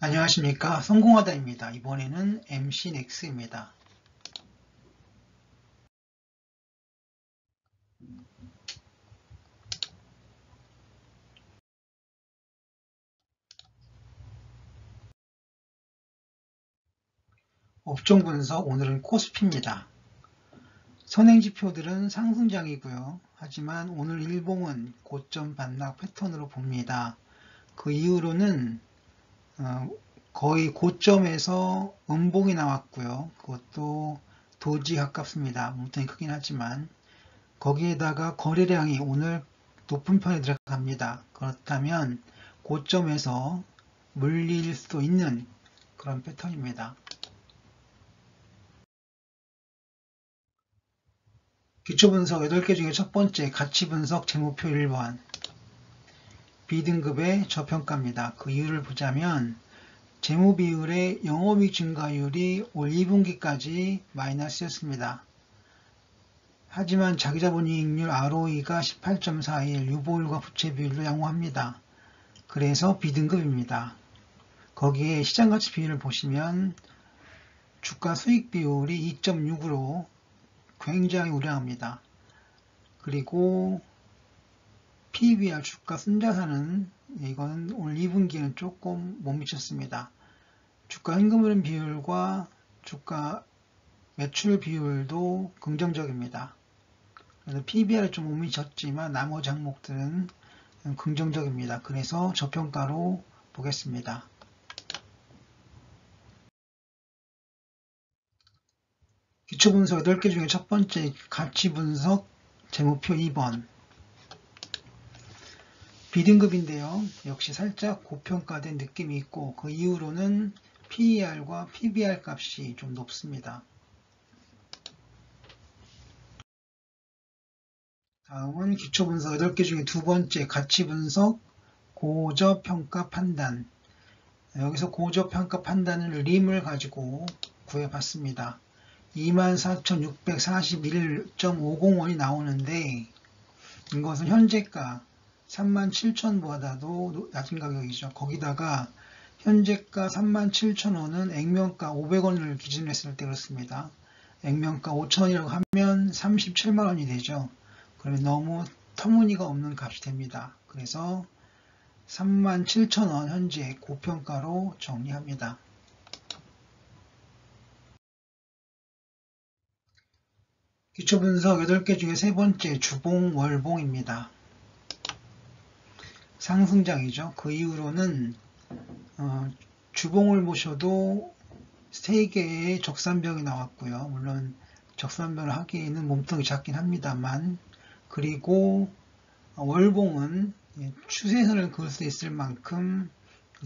안녕하십니까, 성공하다입니다. 이번에는 MC넥스입니다. 업종 분석, 오늘은 코스피입니다. 선행지표들은 상승장이고요. 하지만 오늘 일봉은 고점 반락 패턴으로 봅니다. 그 이후로는 거의 고점에서 음봉이 나왔고요. 그것도 도지 가깝습니다. 몸통이 크긴 하지만 거기에다가 거래량이 오늘 높은 편에 들어갑니다. 그렇다면 고점에서 물릴 수 있는 그런 패턴입니다. 기초분석 8개 중에 첫 번째 가치분석 재무표 1번 B등급의 저평가입니다. 그 이유를 보자면 재무비율의 영업이익 증가율이 올 2분기까지 마이너스였습니다. 하지만 자기자본이익률 ROE가 18.41, 유보율과 부채비율도 양호합니다. 그래서 B등급입니다. 거기에 시장가치 비율을 보시면 주가 수익 비율이 2.6으로 굉장히 우량합니다. 그리고 PBR 주가 순자산은 이건 올 2분기는 조금 못 미쳤습니다. 주가 현금흐름 비율과 주가 매출 비율도 긍정적입니다. 그래서 PBR이 좀 못 미쳤지만 나머지 항목들은 긍정적입니다. 그래서 저평가로 보겠습니다. 기초분석 8개 중에 첫 번째 가치분석 재무표 2번 B등급인데요. 역시 살짝 고평가된 느낌이 있고 그 이후로는 PER과 PBR 값이 좀 높습니다. 다음은 기초분석 8개 중에 두 번째 가치분석 고저평가 판단. 여기서 고저평가 판단을 림을 가지고 구해봤습니다. 24,641.501원이 나오는데 이것은 현재가 37,000원보다도 낮은 가격이죠. 거기다가 현재가 37,000원은 액면가 500원을 기준으로 했을 때 그렇습니다. 액면가 5,000원이라고 하면 37만원이 되죠. 그러면 너무 터무니가 없는 값이 됩니다. 그래서 37,000원 현재 고평가로 정리합니다. 기초분석 8개 중에 세 번째 주봉 월봉입니다. 상승장이죠. 그 이후로는 주봉을 보셔도 3개의 적산병이 나왔고요. 물론 적산병을 하기에는 몸통이 작긴 합니다만 그리고 월봉은 추세선을 그을 수 있을 만큼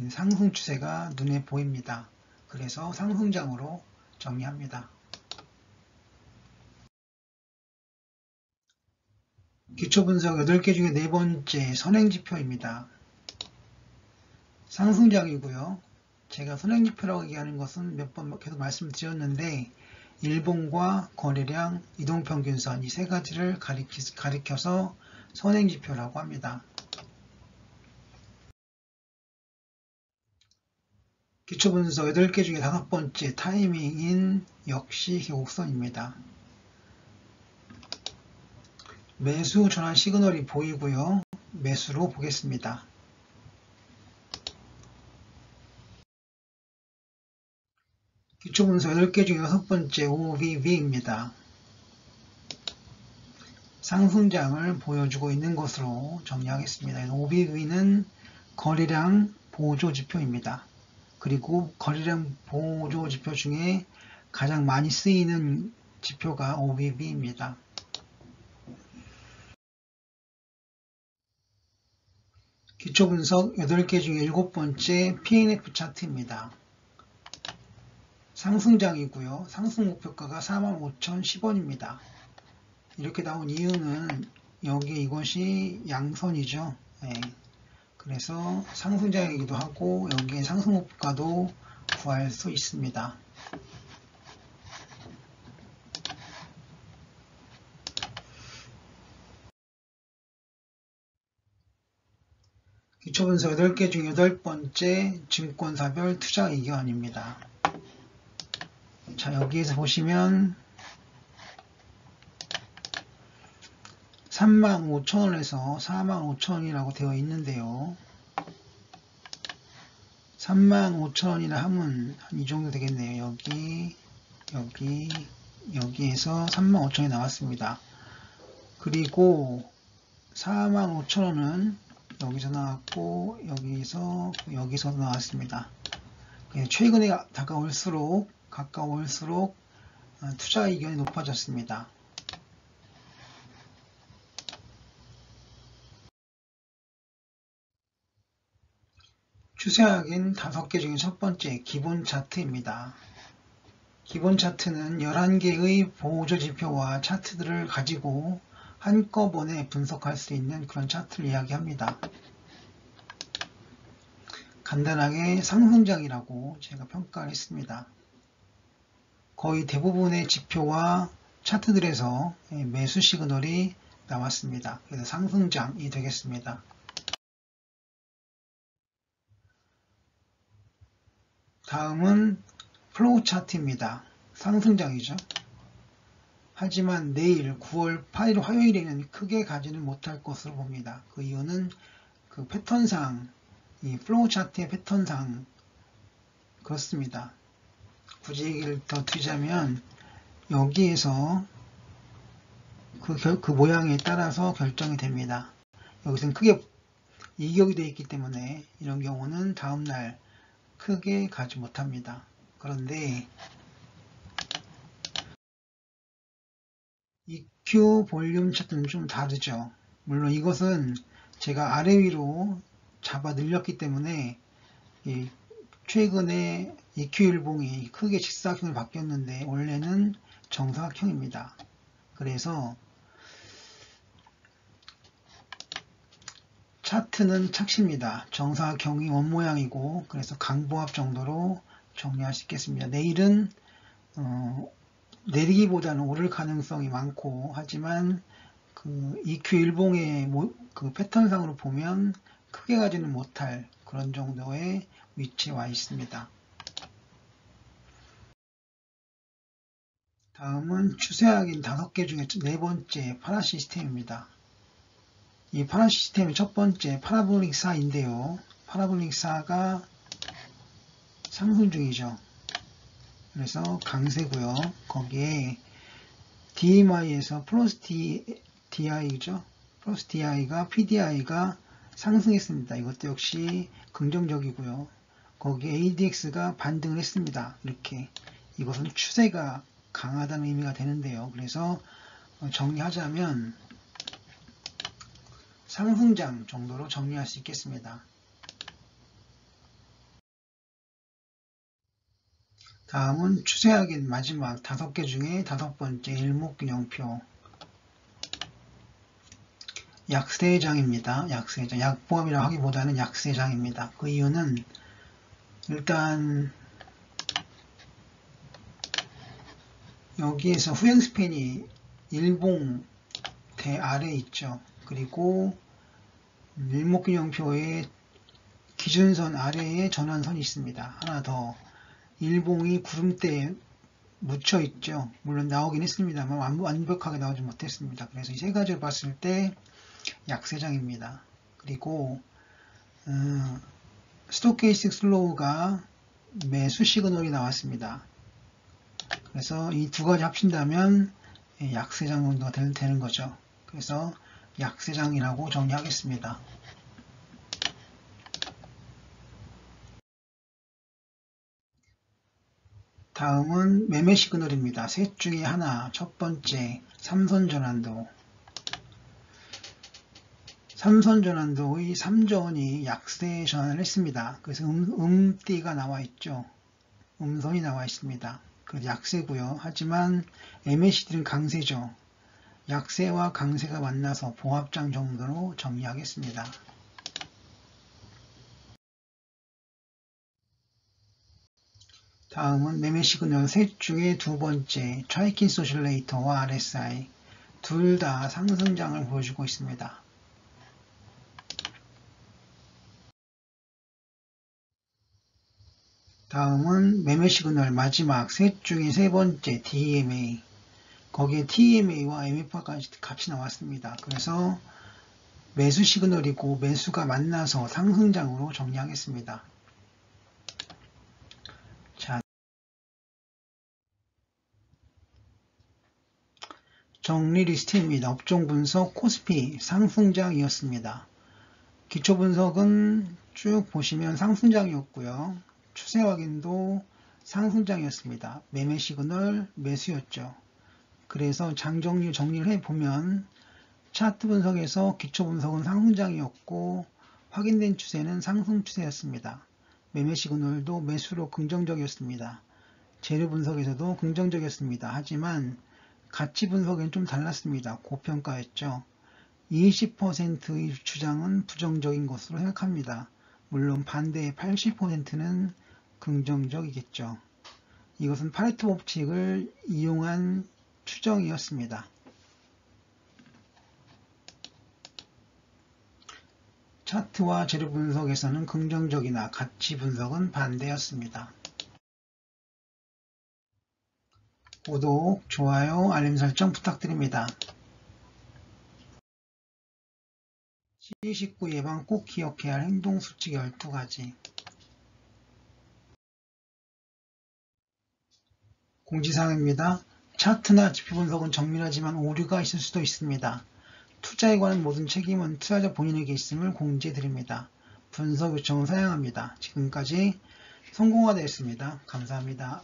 상승 추세가 눈에 보입니다. 그래서 상승장으로 정리합니다. 기초분석 8개 중에 네 번째 선행지표입니다. 상승장이고요. 제가 선행지표라고 얘기하는 것은 몇 번 계속 말씀드렸는데 일봉과 거래량, 이동평균선 이 세 가지를 가리켜서 선행지표라고 합니다. 기초분석 8개 중에 5번째 타이밍인 역시 곡선입니다. 매수 전환 시그널이 보이고요. 매수로 보겠습니다. 기초분석 10개 중에 6번째 OVV입니다. 상승장을 보여주고 있는 것으로 정리하겠습니다. OVV는 거래량 보조지표입니다. 그리고 거래량 보조지표 중에 가장 많이 쓰이는 지표가 OVV입니다. 기초분석 8개 중에 7번째 PNF 차트입니다. 상승장이고요. 상승 목표가가 45,010원입니다. 이렇게 나온 이유는 여기 이것이 양선이죠. 네. 그래서 상승장이기도 하고 여기에 상승 목표가도 구할 수 있습니다. 기초분석 8개 중 8번째 증권사별 투자 의견입니다. 자, 여기에서 보시면 35,000원에서 45,000원이라고 되어 있는데요. 35,000원이라 하면 한 이 정도 되겠네요. 여기에서 35,000원이 나왔습니다. 그리고 45,000원은 여기서 나왔고 여기서 나왔습니다. 최근에 가까울수록 투자 의견이 높아졌습니다. 추세 확인 5개 중에 첫 번째 기본 차트입니다. 기본 차트는 11개의 보조 지표와 차트들을 가지고 한꺼번에 분석할 수 있는 그런 차트를 이야기합니다. 간단하게 상승장이라고 제가 평가를 했습니다. 거의 대부분의 지표와 차트들에서 매수 시그널이 나왔습니다. 그래서 상승장이 되겠습니다. 다음은 플로우 차트입니다. 상승장이죠. 하지만 내일 9월 8일 화요일에는 크게 가지는 못할 것으로 봅니다. 그 이유는 그 패턴상, 이 플로우 차트의 패턴상 그렇습니다. 굳이 얘기를 더 드리자면 여기에서 그 모양에 따라서 결정이 됩니다. 여기서는 크게 이격이 되어 있기 때문에 이런 경우는 다음날 크게 가지 못합니다. 그런데 EQ 볼륨 차트는 좀 다르죠. 물론 이것은 제가 아래 위로 잡아 늘렸기 때문에 최근에 EQ 일봉이 크게 직사각형을 바뀌었는데 원래는 정사각형입니다. 그래서 차트는 착시입니다. 정사각형이 원모양이고 그래서 강보합 정도로 정리할 수 있겠습니다. 내일은 내리기보다는 오를 가능성이 많고 하지만 그 EQ 일봉의 그 패턴상으로 보면 크게 가지는 못할 그런 정도의 위치에 와 있습니다. 다음은 추세 확인 5개 중에 4번째 파라 시스템입니다. 이 파라 시스템의 첫 번째 파라볼릭 4인데요. 파라볼릭 4가 상승 중이죠. 그래서 강세고요. 거기에 DMI에서 플러스 DI죠. 플러스 DI가 PDI가 상승했습니다. 이것도 역시 긍정적이고요. 거기에 ADX가 반등을 했습니다. 이렇게 이것은 추세가 강하다는 의미가 되는데요. 그래서 정리하자면 상승장 정도로 정리할 수 있겠습니다. 다음은 추세 확인 마지막 5개 중에 5번째 일목균형표 약세장입니다. 약세장. 약보합이라고 하기보다는 약세장입니다. 그 이유는 일단 여기에서 후행스팬이 일봉 대 아래 있죠. 그리고 일목균형표의 기준선 아래에 전환선이 있습니다. 하나 더 일봉이 구름대에 묻혀 있죠. 물론 나오긴 했습니다만 완벽하게 나오지 못했습니다. 그래서 이 세 가지를 봤을 때 약세장입니다. 그리고 스토캐스틱 슬로우가 매수 시그널이 나왔습니다. 그래서 이 두 가지 합친다면 약세장 정도가 되는 거죠. 그래서 약세장이라고 정리하겠습니다. 다음은 매매 시그널입니다. 셋 중에 하나, 첫 번째 삼선 전환도. 삼선 전환도의 3전이 약세 전환을 했습니다. 그래서 음띠가 나와 있죠. 음선이 나와 있습니다. 그래서 약세고요. 하지만 MACD는 강세죠. 약세와 강세가 만나서 보합장 정도로 정리하겠습니다. 다음은 매매 시그널 셋 중에 두 번째 트라이킨스 오실레이터와 RSI 둘 다 상승장을 보여주고 있습니다. 다음은 매매 시그널 마지막 셋 중에 세 번째 DMA. 거기에 TMA와 MF까지 값이 나왔습니다. 그래서 매수 시그널이고 매수가 만나서 상승장으로 정리하겠습니다. 자, 정리 리스트입니다. 업종 분석 코스피 상승장이었습니다. 기초 분석은 쭉 보시면 상승장이었고요. 추세 확인도 상승장이었습니다. 매매 시그널 매수였죠. 그래서 장 정리를 해보면 차트 분석에서 기초 분석은 상승장이었고 확인된 추세는 상승 추세였습니다. 매매 시그널도 매수로 긍정적이었습니다. 재료 분석에서도 긍정적이었습니다. 하지만 가치 분석엔 좀 달랐습니다. 고평가였죠. 20%의 주장은 부정적인 것으로 생각합니다. 물론 반대의 80%는 긍정적이겠죠. 이것은 파레토 법칙을 이용한 추정이었습니다. 차트와 재료 분석에서는 긍정적이나 가치 분석은 반대였습니다. 구독, 좋아요, 알림 설정 부탁드립니다. C19 예방 꼭 기억해야 할 행동수칙 12가지. 공지사항입니다. 차트나 지표 분석은 정밀하지만 오류가 있을 수도 있습니다. 투자에 관한 모든 책임은 투자자 본인에게 있음을 공지해드립니다. 분석 요청은 사양합니다. 지금까지 성공화되었습니다. 감사합니다.